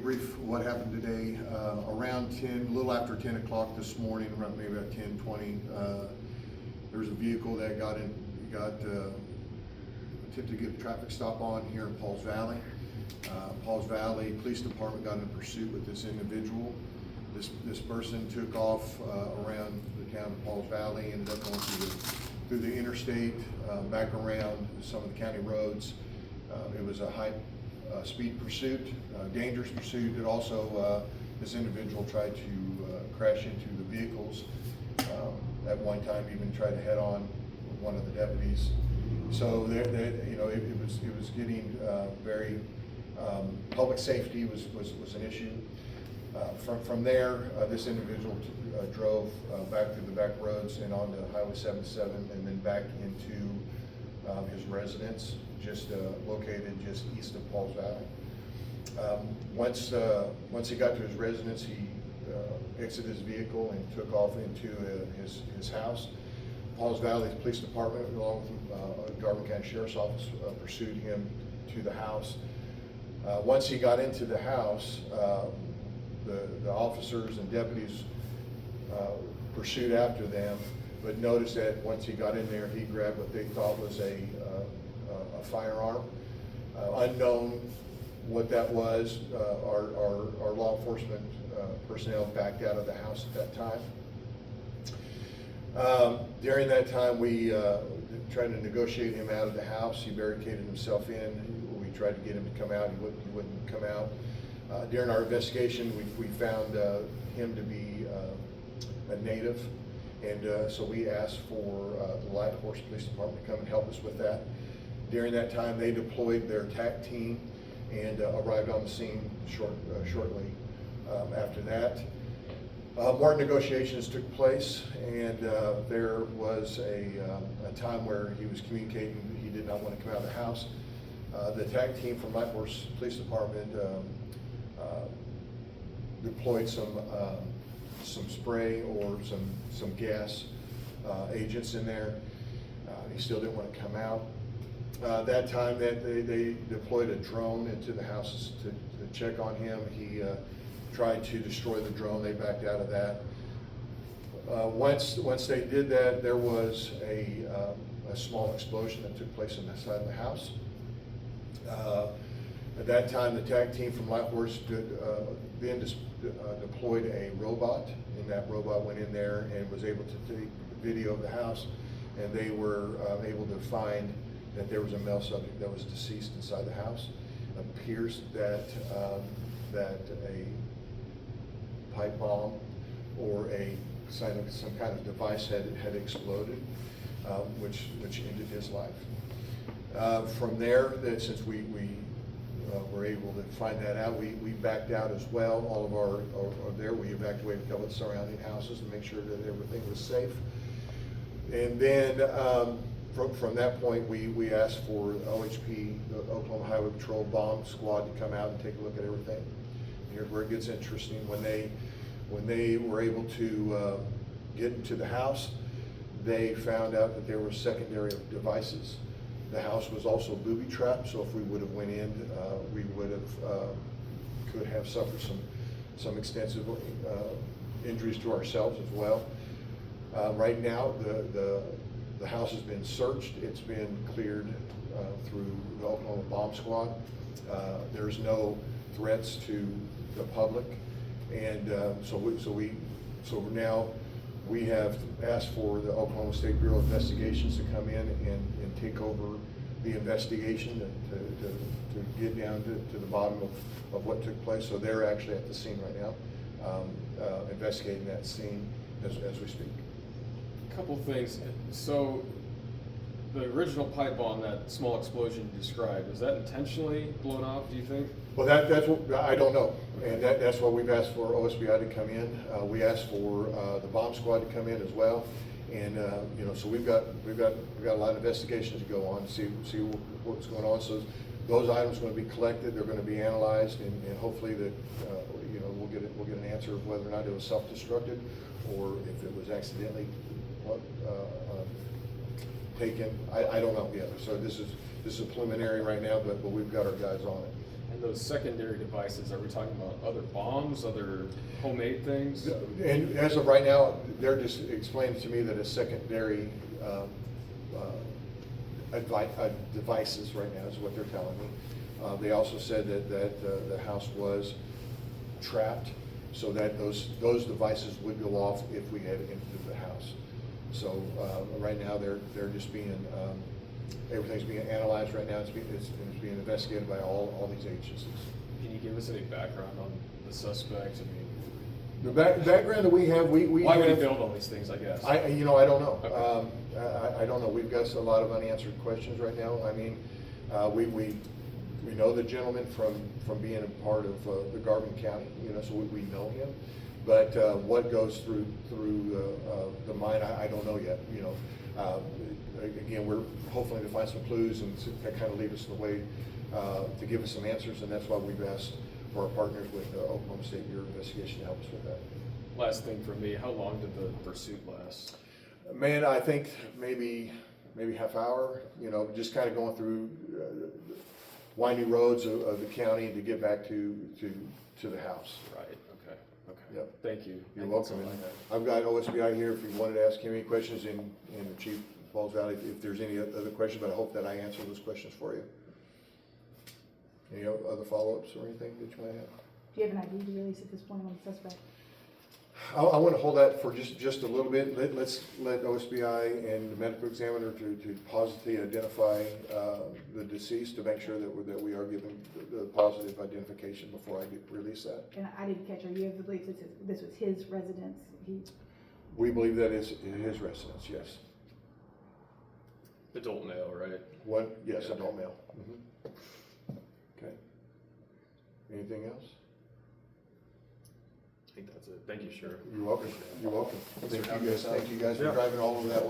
brief what happened today. Around 10, a little after 10 o'clock this morning, around maybe about 10:20, there was a vehicle that got attempted to get a traffic stop on here in Pauls Valley. Pauls Valley Police Department got in pursuit with this individual. This person took off around the town of Pauls Valley, ended up going through the interstate, back around some of the county roads. It was a high speed pursuit, dangerous pursuit. It also, this individual tried to crash into the vehicles. At one time, even tried to head on one of the deputies. So you know, it was getting very public safety was an issue. From there, this individual drove back through the back roads and onto Highway 77, and then back into his residence, just located just east of Pauls Valley. Once he got to his residence, he exited his vehicle and took off into his house. Pauls Valley Police Department, along with Garvin County Sheriff's Office, pursued him to the house. Once he got into the house, the officers and deputies pursued after them, but noticed that once he got in there, he grabbed what they thought was a firearm. Unknown what that was, our law enforcement personnel backed out of the house at that time. During that time, we tried to negotiate him out of the house. He barricaded himself in. We tried to get him to come out. He wouldn't come out. During our investigation, we found him to be a native, and so we asked for the Light Horse Police Department to come and help us with that. During that time, they deployed their TAC team and arrived on the scene shortly after that. More negotiations took place, and there was a time where he was communicating he did not want to come out of the house. The TAC team from Light Horse Police Department deployed some spray or some gas agents in there. He still didn't want to come out. That time that they deployed a drone into the houses to check on him. He tried to destroy the drone. They backed out of that. Once they did that, there was a small explosion that took place on the side of the house. At that time, the TAC team from Light Horse deployed a robot, and that robot went in there and was able to take video of the house, and they were able to find that there was a male subject that was deceased inside the house. It appears that a pipe bomb or some kind of device had exploded, which ended his life. From there, since we were able to find that out, we backed out as well. All of our there, we evacuated a couple of surrounding houses to make sure that everything was safe. And then from that point, we asked for OHP, the Oklahoma Highway Patrol Bomb Squad, to come out and take a look at everything. Here's where it gets interesting. When they were able to get into the house, they found out that there were secondary devices. The house was also booby trapped, so if we would have went in, we could have suffered some extensive injuries to ourselves as well. Right now, the house has been searched. It's been cleared through the Oklahoma Bomb Squad. There's no threats to the public, and so now we have asked for the Oklahoma State Bureau of Investigations to come in and take over the investigation to get down to the bottom of what took place. So they're actually at the scene right now, investigating that scene as we speak. A couple things. So the original pipe bomb, that small explosion you described, was that intentionally blown off, do you think? Well, that's what I don't know, and that's why we've asked for OSBI to come in. We asked for the bomb squad to come in as well, and you know, so we've got a lot of investigations to go on to see what's going on. So those items are going to be collected, they're going to be analyzed, and hopefully that you know, we'll get an answer of whether or not it was self-destructed or if it was accidentally taken. I don't know yet. So this is preliminary right now, but we've got our guys on it. And those secondary devices, are we talking about other bombs, other homemade things? And as of right now, they're just explaining to me that a secondary devices right now is what they're telling me. They also said that the house was trapped, so that those devices would go off if we head into the house. So right now they're just being everything's being analyzed right now. It's being investigated by all these agencies. Can you give us any background on the suspect? I mean, The background that we have, we why would he have, build all these things, I guess? I don't know. Okay. I don't know. We've got a lot of unanswered questions right now. I mean, we know the gentleman from being a part of the Garvin County, so we know him. But what goes through the mind, I don't know yet. Again, we're hopefully to find some clues and to kind of lead us in the way to give us some answers, and that's why we've asked for our partners with Oklahoma State Bureau of Investigation to help us with that. Last thing for me, how long did the pursuit last? Man, I think maybe half hour. Just kind of going through winding roads of the county to get back to the house. Right, okay. Yep. Thank you. You're That's welcome. all I have. I've got OSBI here if you wanted to ask him any questions, and the Chief Falls Valley if there's any other questions, but I hope that I answered those questions for you. Any other follow-ups or anything that you might have? Do you have an ID to release at this point on the suspect? I want to hold that for just a little bit. Let's let OSBI and the medical examiner to positively identify the deceased to make sure that we are given the positive identification before I release that. And I didn't catch her. You have the belief that this was his residence? We believe that is his residence, yes. Adult male, right? Yes, Yeah. adult male. Okay. Anything else? I think that's it. Thank you, Sheriff. You're welcome. You're welcome. Thanks for having us out. Thank you guys for Yeah. driving all over that way.